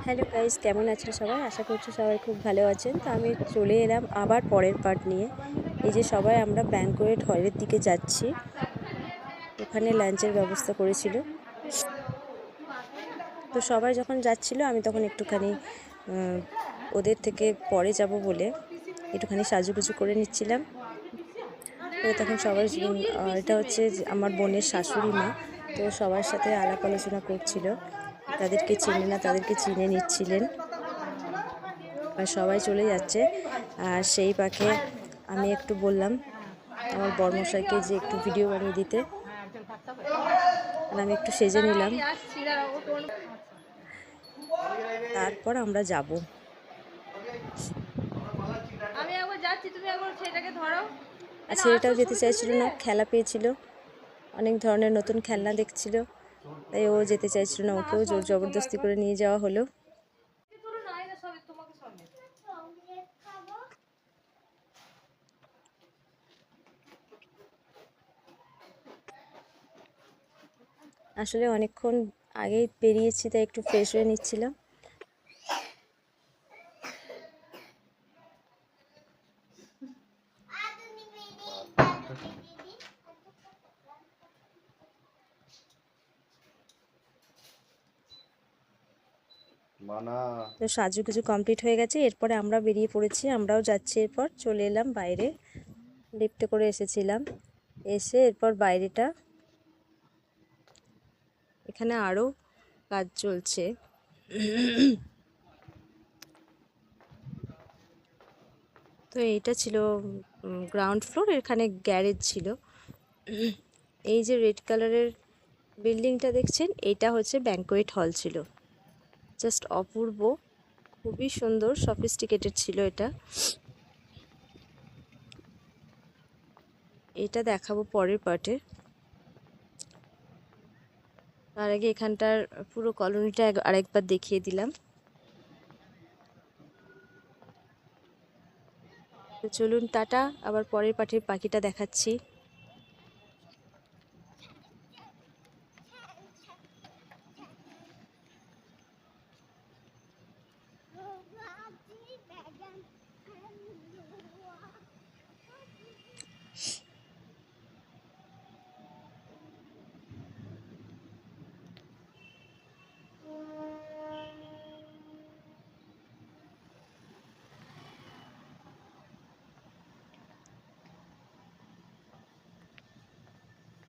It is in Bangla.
হ্যালো গাইস, কেমন আছেন সবাই? আশা করছি সবাই খুব ভালো আছেন। তো আমি চলে এলাম আবার পরের পার্ট নিয়ে। এই যে সবাই আমরা ব্যাঙ্কোয়েট হলের দিকে যাচ্ছি। ওখানে লাঞ্চের ব্যবস্থা করেছিল। তো সবাই যখন যাচ্ছিল আমি তখন একটুখানি ওদের থেকে পরে যাব বলে একটুখানি সাজুগুজু করে নিচ্ছিলাম। তো তখন সবাই এটা হচ্ছে আমার বোনের শাশুড়ি মা। তো সবার সাথে আলাপ আলোচনা করছিল, তাদেরকে চেনে না তাদেরকে চিনে নিচ্ছিলেন। আর সবাই চলে যাচ্ছে, আর সেই পাখে আমি একটু বললাম আমার বরমশাইকে যে একটু ভিডিও বানিয়ে দিতে, আর আমি একটু সেজে নিলাম। তারপর আমরা যাব। আর ছেলেটাও যেতে চাইছিল না, খেলা পেয়েছিল, অনেক ধরনের নতুন খেলনা দেখছিল, তাই ও যেতে চাইছিল না। ওকেও জোর জবরদস্তি করে নিয়ে যাওয়া হলো। আসলে অনেকক্ষণ আগেই বেরিয়েছি, তাই একটু ফ্রেশ হয়ে নিচ্ছিলাম। তো সাজুগুজু কমপ্লিট হয়ে গেছে, এরপরে আমরা বেরিয়ে পড়েছি, আমরাও যাচ্ছি। এরপর চলে এলাম বাইরে, লিফটে করে এসেছিলাম, এসে এরপর বাইরেটা এখানে আরও কাজ চলছে। তো এইটা ছিল গ্রাউন্ড ফ্লোর, এখানে গ্যারেজ ছিল। এই যে রেড কালারের বিল্ডিংটা দেখছেন, এটা হচ্ছে ব্যাঙ্কোয়েট হল ছিল। জাস্ট অপূর্ব, খুবই সুন্দর, সফিস্টিকেটেড ছিল এটা। এটা দেখাবো পরের পার্টে। তার আগে এখানটার পুরো কলোনিটা আরেকবার দেখিয়ে দিলাম। তো চলুন টাটা, আবার পরের পার্টের বাকিটা দেখাচ্ছি।